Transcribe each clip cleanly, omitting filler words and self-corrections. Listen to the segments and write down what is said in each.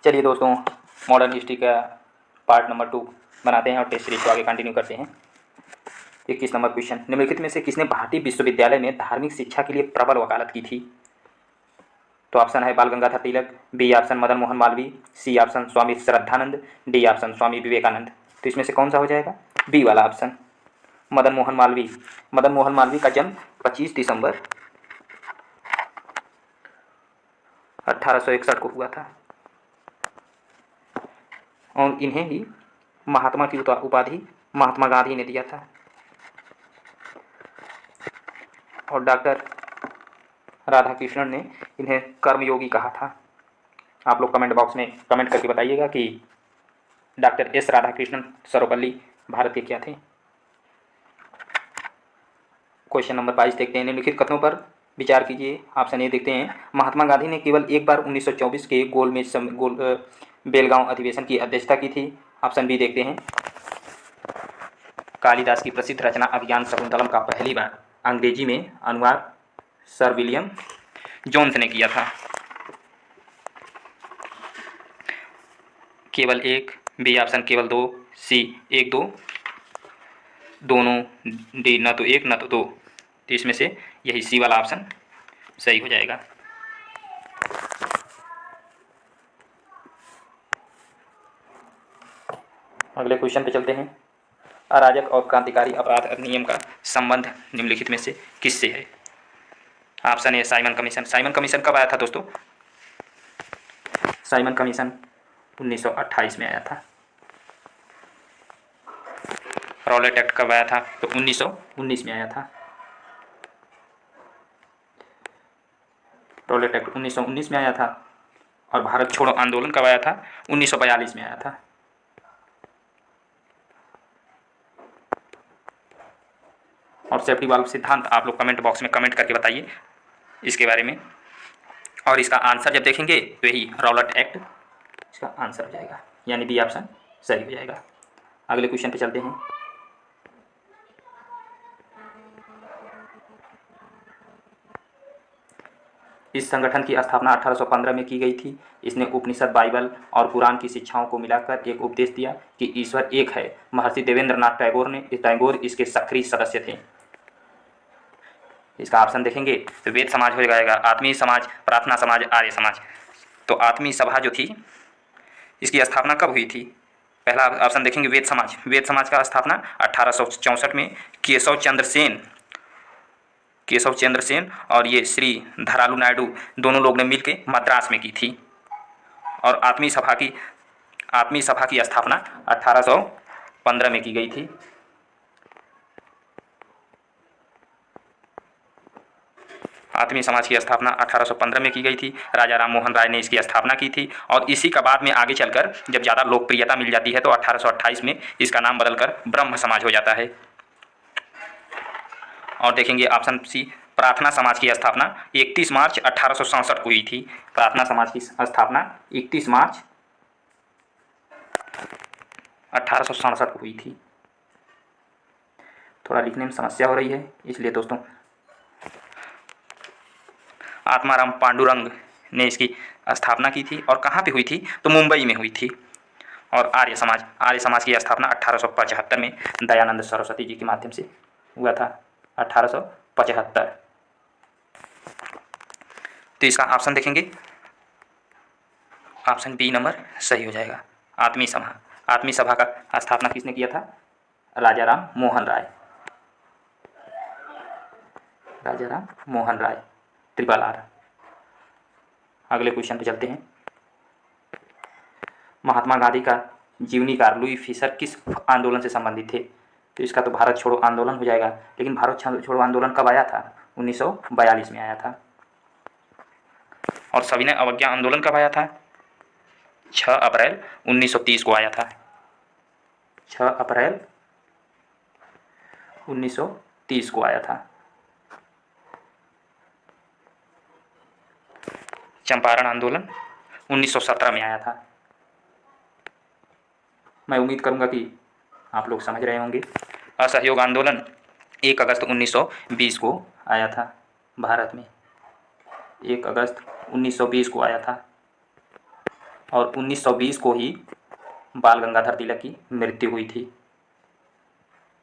चलिए दोस्तों, modern history का पार्ट नंबर 2 बनाते हैं और टेस्ट सीरीज को आगे कंटिन्यू करते हैं। 21 नंबर क्वेश्चन, निम्नलिखित में से किसने भारतीय विश्वविद्यालय में धार्मिक शिक्षा के लिए प्रबल वकालत की थी? तो ऑप्शन है Bal Gangadhar Tilak, B option Madan Mohan Malaviya, C option Swami Shraddhanand, D option Swami Vivekanand. तो इसमें से कौन सा हो जाएगा? बी वाला ऑप्शन, मदन मोहन मालवीय। मदन मोहन मालवीय का जन्म 25 दिसंबर 1861 को हुआ था और इन्हें ही महात्मा की उपाधि महात्मा गांधी ने दिया था और डॉक्टर राधाकृष्णन ने इन्हें कर्मयोगी कहा था। आप लोग कमेंट बॉक्स में कमेंट करके बताइएगा कि डॉक्टर एस राधाकृष्णन सर्वपल्ली भारत के क्या थे। क्वेश्चन नंबर 22 देखते हैं। निम्नलिखित कथनों पर विचार कीजिए। ऑप्शन ए देखते हैं, महात्मा गांधी ने केवल एक बार 1924 के बेलगांव अधिवेशन की अध्यक्षता की थी। ऑप्शन बी देखते हैं, कालिदास की प्रसिद्ध रचना अभिज्ञान शकुंतलम का पहली बार अंग्रेजी में अनुवाद सर विलियम जोन्स ने किया था। केवल एक, बी ऑप्शन केवल दो, सी एक दो, दोनों, डी न तो एक न तो दो। तो इसमें से यही सी वाला ऑप्शन सही हो जाएगा। अगले क्वेश्चन पे चलते हैं। अराजक और क्रांतिकारी अपराध अधिनियम का संबंध निम्नलिखित में से किससे है? Option A Simon commission. Simon commission कब आया था दोस्तों? साइमन कमीशन 1928 में आया था। रॉलेट एक्ट कब आया था? तो 1919 में आया था। रॉलेट एक्ट 1919 में आया था। और भारत छोड़ो आंदोलन कब आया था? 1942 में आया था। और सेफ्टी वाल्व सिद्धांत आप लोग कमेंट बॉक्स में कमेंट करके बताइए इसके बारे में। और इसका आंसर जब देखेंगे तो यही रॉलेट एक्ट इसका आंसर हो जाएगा, यानी बी ऑप्शन सही हो जाएगा। अगले क्वेश्चन पे चलते हैं। इस संगठन की स्थापना 1815 में की गई थी। इसने उपनिषद, बाइबल और कुरान की शिक्षाओं को मिलाकर एक उपदेश दिया कि ईश्वर एक है। महर्षि देवेंद्रनाथ टैगोर इसके सक्रिय सदस्य थे। इसका ऑप्शन देखेंगे तो वेद समाज हो जाएगा, आत्मीय समाज, प्रार्थना समाज, आर्य समाज। तो आत्मीय सभा जो थी इसकी स्थापना कब हुई थी? पहला ऑप्शन देखेंगे वेद समाज। वेद समाज का स्थापना 1864 में केशव चंद्र सेन और ये श्री धरालू नायडू दोनों लोग ने मिलकर मद्रास में की थी। और आत्मीय सभा की स्थापना 1815 में की गई थी। आत्मीय समाज की स्थापना 1815 में की गई थी। राजा राम मोहन राय ने इसकी स्थापना की थी और इसी का बाद में आगे चलकर जब ज़्यादा लोकप्रियता मिल जाती है तो 1828 में इसका नाम बदलकर ब्रह्म समाज हो जाता है। और देखेंगे ऑप्शन सी, प्रार्थना समाज की स्थापना 31 मार्च 1867 को हुई थी। प्रार्थना समाज की स्थापना 31 मार्च 1867 को हुई थी। थोड़ा लिखने में समस्या हो रही है इसलिए दोस्तों। आत्माराम पांडुरंग ने इसकी स्थापना की थी और कहाँ पे हुई थी? तो मुंबई में हुई थी। और आर्य समाज की स्थापना 1875 में दयानंद सरस्वती जी के माध्यम से हुआ था। 1875। तो इसका ऑप्शन देखेंगे, ऑप्शन बी नंबर सही हो जाएगा। आत्मीय सभा का स्थापना किसने किया था? राजा राम मोहन राय, ट्रिपल आर। अगले क्वेश्चन पे चलते हैं। महात्मा गांधी का जीवनी कार लुई फिशर किस आंदोलन से संबंधित थे? तो इसका तो भारत छोड़ो आंदोलन हो जाएगा। लेकिन भारत छोड़ो आंदोलन कब आया था? 1942 में आया था। और सविनय अवज्ञा आंदोलन कब आया था? 6 अप्रैल 1930 को आया था। 6 अप्रैल 1930 को आया था। चंपारण आंदोलन 1917 में आया था। मैं उम्मीद करूंगा कि आप लोग समझ रहे होंगे। असहयोग आंदोलन 1 अगस्त 1920 को आया था भारत में। 1 अगस्त 1920 को आया था। और 1920 को ही बाल गंगाधर तिलक की मृत्यु हुई थी,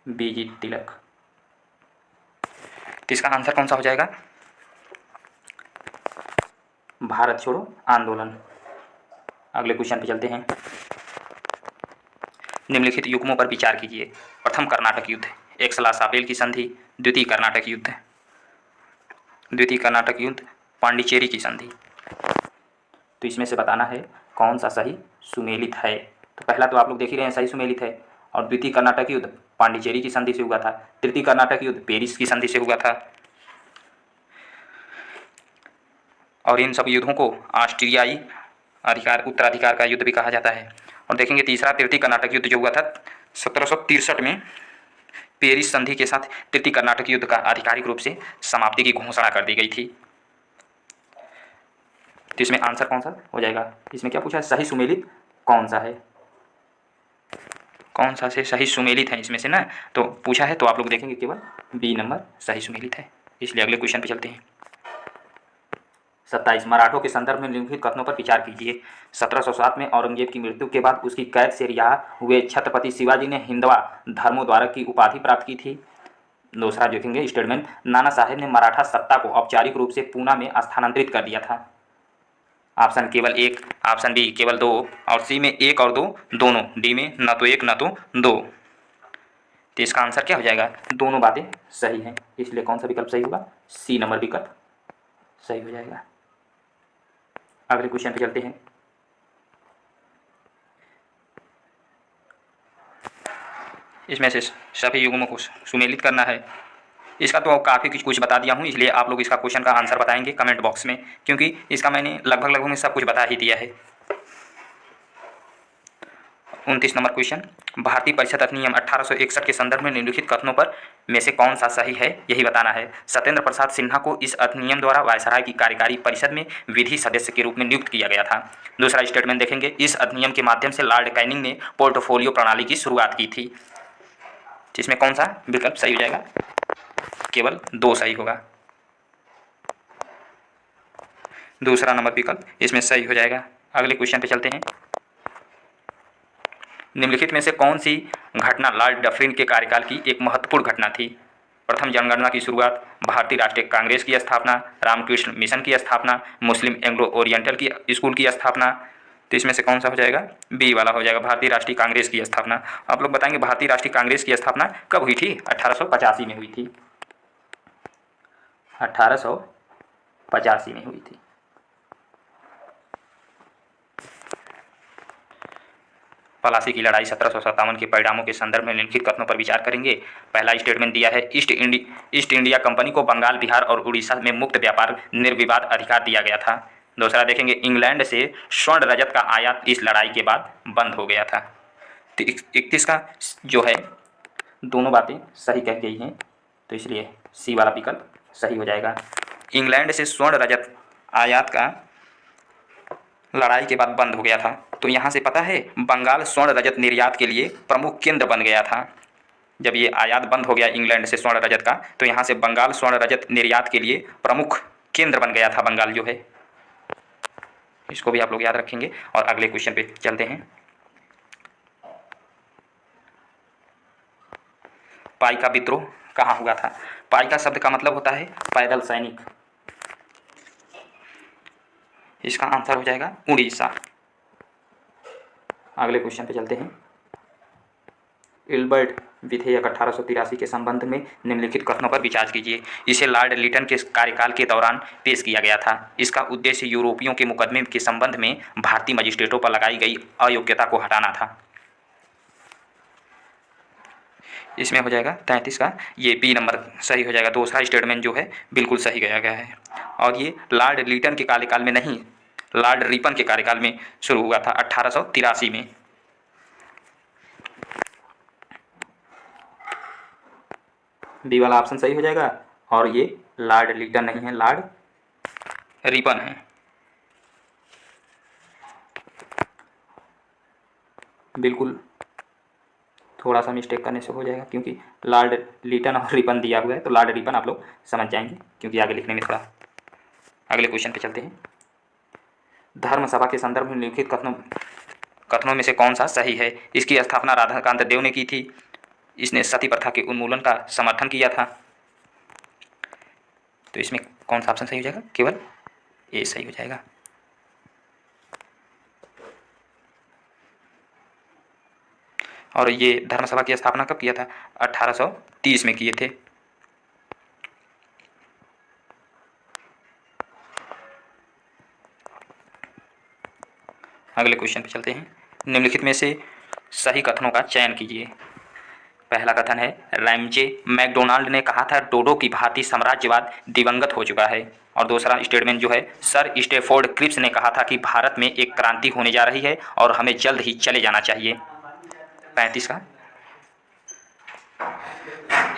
बीजी तिलक। तो इसका आंसर कौन सा हो जाएगा? भारत छोड़ो आंदोलन। अगले क्वेश्चन पे चलते हैं। निम्नलिखित युग्मों पर विचार कीजिए। प्रथम कर्नाटक युद्ध, एक्सला-शापेल की संधि, द्वितीय कर्नाटक युद्ध, द्वितीय कर्नाटक युद्ध, पांडिचेरी की संधि। तो इसमें से बताना है कौन सा सही सुमेलित है। तो पहला तो आप लोग देख ही रहे हैं सही सुमेलित है, और द्वितीय कर्नाटक युद्ध पांडिचेरी की संधि से हुआ था, तृतीय कर्नाटक युद्ध पेरिस की संधि से हुआ था, और इन सब युद्धों को ऑस्ट्रियाई अधिकार उत्तराधिकार का युद्ध भी कहा जाता है। और देखेंगे तीसरा तृतीय कर्नाटक युद्ध जो हुआ था 1763 में पेरिस संधि के साथ तृतीय कर्नाटक युद्ध का आधिकारिक रूप से समाप्ति की घोषणा कर दी गई थी। तो इसमें आंसर कौन सा हो जाएगा? इसमें क्या पूछा है? सही सुमेलित कौन सा है, कौन सा से सही सुमेलित है इसमें से ना, तो पूछा है, तो आप लोग देखेंगे केवल बी नंबर सही सुमेलित है। इसलिए अगले क्वेश्चन पे चलते हैं। 27 मराठों के संदर्भ में निम्नलिखित कथनों पर विचार कीजिए। 1707 में औरंगजेब की मृत्यु के बाद उसकी कैद से रिहा हुए छत्रपति शिवाजी ने हिंदवा धर्मोद्धारक की उपाधि प्राप्त की थी। दूसरा देखेंगे स्टेटमेंट, नाना साहेब ने मराठा सत्ता को औपचारिक रूप से पूना में स्थानांतरित कर दिया था। ऑप्शन केवल एक, ऑप्शन बी केवल दो, और सी में एक और दो दोनों, डी में न तो एक न तो दो। तो इसका आंसर क्या हो जाएगा? दोनों बातें सही हैं, इसलिए कौन सा विकल्प सही होगा? सी नंबर विकल्प सही हो जाएगा। अगले क्वेश्चन पे चलते हैं। इसमें से सभी युग्मों को सुमेलित करना है। इसका तो काफ़ी कुछ बता दिया हूँ, इसलिए आप लोग इसका क्वेश्चन का आंसर बताएंगे कमेंट बॉक्स में, क्योंकि इसका मैंने लगभग में सब कुछ बता ही दिया है। 29 नंबर क्वेश्चन, भारतीय परिषद अधिनियम 1861 के संदर्भ में निम्नलिखित कथनों पर में से कौन सा सही है, यही बताना है। सत्येंद्र प्रसाद सिन्हा को इस अधिनियम द्वारा वायसराय की कार्यकारी परिषद में विधि सदस्य के रूप में नियुक्त किया गया था। दूसरा स्टेटमेंट देखेंगे, इस अधिनियम के माध्यम से लॉर्ड कैनिंग ने पोर्टफोलियो प्रणाली की शुरुआत की थी। जिसमें कौन सा विकल्प सही हो जाएगा? केवल दो सही होगा, दूसरा नंबर विकल्प इसमें सही हो जाएगा। अगले क्वेश्चन पे चलते हैं। निम्नलिखित में से कौन सी घटना लॉर्ड डफरिन के कार्यकाल की एक महत्वपूर्ण घटना थी? प्रथम जनगणना की शुरुआत, भारतीय राष्ट्रीय कांग्रेस की स्थापना, रामकृष्ण मिशन की स्थापना, मुस्लिम एंग्लो ओरिएंटल की स्कूल की स्थापना। तो इसमें से कौन सा हो जाएगा? बी वाला हो जाएगा, भारतीय राष्ट्रीय कांग्रेस की स्थापना। आप लोग बताएंगे भारतीय राष्ट्रीय कांग्रेस की स्थापना कब हुई थी? 1885 में हुई थी, 1885 में हुई थी। पलासी की लड़ाई 1757 के परिणामों के संदर्भ में निम्नलिखित कथनों पर विचार करेंगे। पहला स्टेटमेंट दिया है, ईस्ट इंडिया कंपनी को बंगाल, बिहार और उड़ीसा में मुक्त व्यापार निर्विवाद अधिकार दिया गया था। दूसरा देखेंगे, इंग्लैंड से स्वर्ण रजत का आयात इस लड़ाई के बाद बंद हो गया था। तो 31 का जो है दोनों बातें सही कह गई हैं, तो इसलिए सी वाला विकल्प सही हो जाएगा। इंग्लैंड से स्वर्ण रजत आयात का लड़ाई के बाद बंद हो गया था, तो यहाँ से पता है बंगाल स्वर्ण रजत निर्यात के लिए प्रमुख केंद्र बन गया था। जब ये आयात बंद हो गया इंग्लैंड से स्वर्ण रजत का, तो यहाँ से बंगाल स्वर्ण रजत निर्यात के लिए प्रमुख केंद्र बन गया था बंगाल जो है। इसको भी आप लोग याद रखेंगे। और अगले क्वेश्चन पे चलते हैं। पाई का विद्रोह कहाँ हुआ था? पाई का शब्द का मतलब होता है पैदल सैनिक। इसका आंसर हो जाएगा उड़ीसा। अगले क्वेश्चन पे चलते हैं। इल्बर्ट विधेयक 1883 के संबंध में निम्नलिखित कथनों पर विचार कीजिए। इसे लॉर्ड लिटन के कार्यकाल के दौरान पेश किया गया था। इसका उद्देश्य यूरोपियों के मुकदमे के संबंध में भारतीय मजिस्ट्रेटों पर लगाई गई अयोग्यता को हटाना था। इसमें हो जाएगा 33 का ये बी नंबर सही हो जाएगा। दूसरा स्टेटमेंट जो है बिल्कुल सही गया गया है, और ये लॉर्ड लिटन के कार्यकाल में नहीं, लॉर्ड रिपन के कार्यकाल में शुरू हुआ था 1883 में। बी वाला ऑप्शन सही हो जाएगा, और ये लॉर्ड लिटन नहीं है, लॉर्ड रिपन है। बिल्कुल थोड़ा सा मिस्टेक करने से हो जाएगा, क्योंकि लॉर्ड लिटन और रिपन दिया हुआ है, तो लॉर्ड रिपन आप लोग समझ जाएंगे, क्योंकि आगे लिखने में थोड़ा। अगले क्वेश्चन पे चलते हैं। धर्म सभा के संदर्भ में निम्नलिखित कथनों में से कौन सा सही है? इसकी स्थापना राधाकांत देव ने की थी। इसने सती प्रथा के उन्मूलन का समर्थन किया था। तो इसमें कौन सा ऑप्शन सही हो जाएगा? केवल ए सही हो जाएगा। और ये धर्म सभा की स्थापना कब किया था? 1830 में किए थे। अगले क्वेश्चन पे चलते हैं। निम्नलिखित में से सही कथनों का चयन कीजिए। पहला कथन है, रैमजे मैकडोनाल्ड ने कहा था डोडो की भांति साम्राज्यवाद दिवंगत हो चुका है। और दूसरा स्टेटमेंट जो है, सर स्टेफोर्ड क्रिप्स ने कहा था कि भारत में एक क्रांति होने जा रही है और हमें जल्द ही चले जाना चाहिए। 35 का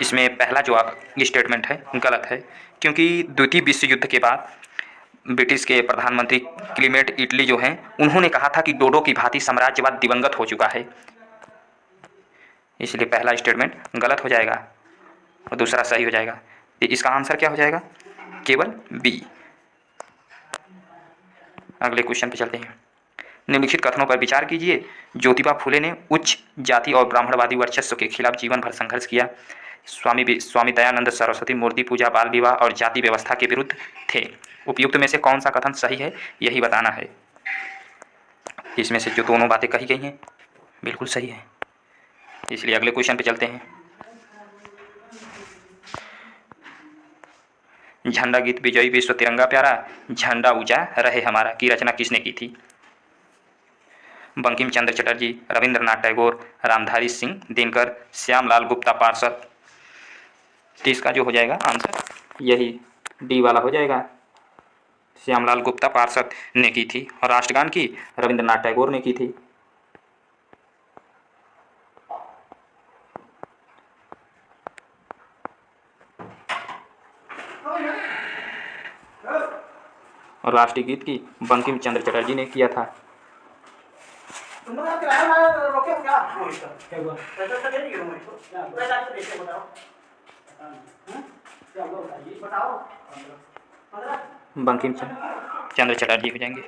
इसमें पहला जो आप स्टेटमेंट है गलत है, क्योंकि द्वितीय विश्व युद्ध के बाद ब्रिटिश के प्रधानमंत्री क्लीमेंट इटली जो हैं उन्होंने कहा था कि डोडो की भांति साम्राज्यवाद दिवंगत हो चुका है। इसलिए पहला स्टेटमेंट गलत हो जाएगा और दूसरा सही हो जाएगा। इसका आंसर क्या हो जाएगा? केवल बी। अगले क्वेश्चन पे चलते हैं। निम्नलिखित कथनों पर विचार कीजिए। ज्योतिबा फुले ने उच्च जाति और ब्राह्मणवादी वर्चस्व के खिलाफ जीवन भर संघर्ष किया। स्वामी दयानंद सरस्वती मूर्ति पूजा, बाल विवाह और जाति व्यवस्था के विरुद्ध थे। उपयुक्त में से कौन सा कथन सही है, यही बताना है। इसमें से जो दोनों बातें कही गई हैं बिल्कुल सही है। इसलिए अगले क्वेश्चन पे चलते हैं। झंडा गीत विजयी विश्व तिरंगा प्यारा, झंडा ऊंचा रहे हमारा की रचना किसने की थी? बंकिम चंद्र चटर्जी, रविंद्रनाथ टैगोर, रामधारी सिंह दिनकर, श्यामलाल गुप्ता पार्षद। इसका जो हो जाएगा आंसर यही डी वाला हो जाएगा। श्यामलाल गुप्ता पार्षद ने की थी और राष्ट्रगान की रविंद्रनाथ टैगोर ने की थी। और राष्ट्रीय गीत की बंकिम चंद्र चटर्जी ने किया था। बंकिम चंद्र चटर्जी हो जाएंगे।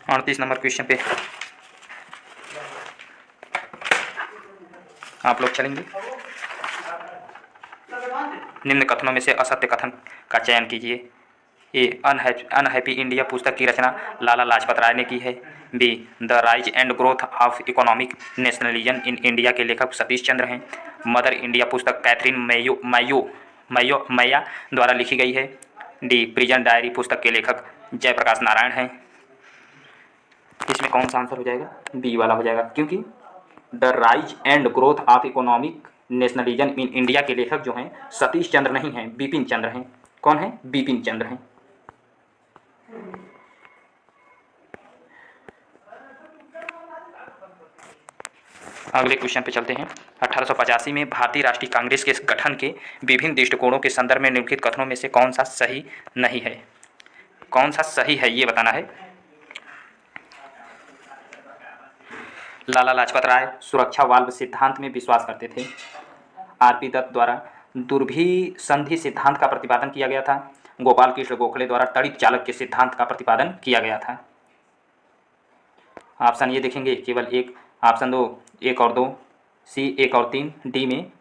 अड़तीस नंबर क्वेश्चन पे आप लोग चलेंगे। निम्न कथनों में से असत्य कथन का चयन कीजिए। ए, अनहैप्पी इंडिया पुस्तक की रचना लाला लाजपत राय ने की है। B, the rise and growth of economic nationalism in India के लेखक सतीश चंद्र हैं। मदर इंडिया पुस्तक कैथरीन मैया द्वारा लिखी गई है। डी, प्रिजन डायरी पुस्तक के लेखक जयप्रकाश नारायण हैं। इसमें कौन सा आंसर हो जाएगा? बी वाला हो जाएगा, क्योंकि the rise and growth of economic nationalism in India के लेखक जो हैं सतीश चंद्र नहीं हैं, बिपिन चंद्र हैं। कौन है? बिपिन चंद्र हैं। अगले क्वेश्चन पे चलते हैं। 1885 में भारतीय राष्ट्रीय कांग्रेस के गठन के विभिन्न दृष्टिकोणों के संदर्भ में निम्नलिखित कथनों में से कौन सा सही नहीं है? कौन सा सही है ये बताना है। लाला लाजपत राय सुरक्षा वाल्व सिद्धांत में विश्वास करते थे। आरपी दत्त द्वारा दुर्भी संधि सिद्धांत का प्रतिपादन किया गया था। गोपाल कृष्ण गोखले द्वारा तड़ित चालक के सिद्धांत का प्रतिपादन किया गया था। ऑप्शन ये देखेंगे केवल एक, ऑप्शन 2 1 और 2, सी 1 और 3, डी में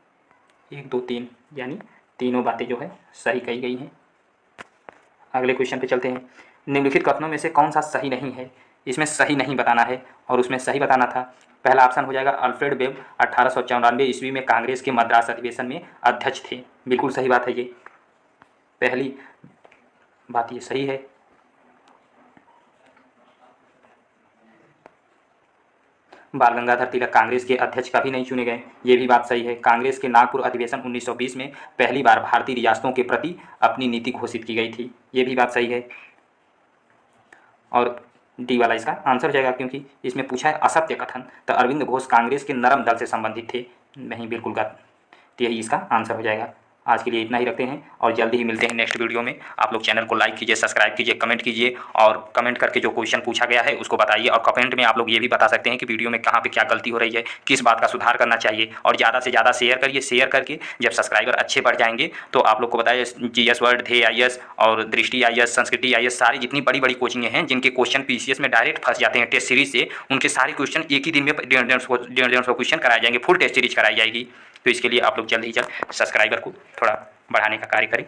1 2 3, यानी तीनों बातें जो है सही कही गई हैं। अगले क्वेश्चन पे चलते हैं। निम्नलिखित कथनों में से कौन सा सही नहीं है? इसमें सही नहीं बताना है और उसमें सही बताना था। पहला ऑप्शन हो जाएगा, अल्फ्रेड वेब 1894 ईस्वी में कांग्रेस के मद्रास अधिवेशन में अध्यक्ष थे। बिल्कुल सही बात है ये, पहली बात ये सही है। बाल गंगाधर तिलक कांग्रेस के अध्यक्ष कभी नहीं चुने गए, ये भी बात सही है। कांग्रेस के नागपुर अधिवेशन 1920 में पहली बार भारतीय रियासतों के प्रति अपनी नीति घोषित की गई थी, ये भी बात सही है। और डी वाला इसका आंसर हो जाएगा, क्योंकि इसमें पूछा है असत्य कथन, तो अरविंद घोष कांग्रेस के नरम दल से संबंधित थे। नहीं, बिल्कुल गलत, तो यही इसका आंसर हो जाएगा। आज के लिए इतना ही रखते हैं और जल्दी ही मिलते हैं नेक्स्ट वीडियो में। आप लोग चैनल को लाइक कीजिए, सब्सक्राइब कीजिए, कमेंट कीजिए और कमेंट करके जो क्वेश्चन पूछा गया है उसको बताइए। और कमेंट में आप लोग ये भी बता सकते हैं कि वीडियो में कहाँ पे क्या गलती हो रही है, किस बात का सुधार करना चाहिए। और ज़्यादा से ज़्यादा शेयर करिए। शेयर करके जब सब्सक्राइबर अच्छे बढ़ जाएंगे तो आप लोग को बताया GS वर्ल्ड, ध्येय IAS और दृष्टि IAS, संस्कृति IAS, सारी जितनी बड़ी बड़ी कोचिंगें हैं जिनके क्वेश्चन PCS में डायरेक्ट फंस जाते हैं टेस्ट सीरीज से, उनके सारे क्वेश्चन एक ही दिन में 150 क्वेश्चन कराए जाएंगे, फुल टेस्ट सीरीज कराई जाएगी। तो इसके लिए आप लोग जल्द ही जल्द सब्सक्राइबर को थोड़ा बढ़ाने का कार्य करें।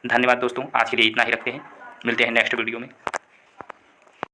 धन्यवाद दोस्तों, आज के लिए इतना ही रखते हैं। मिलते हैं नेक्स्ट वीडियो में।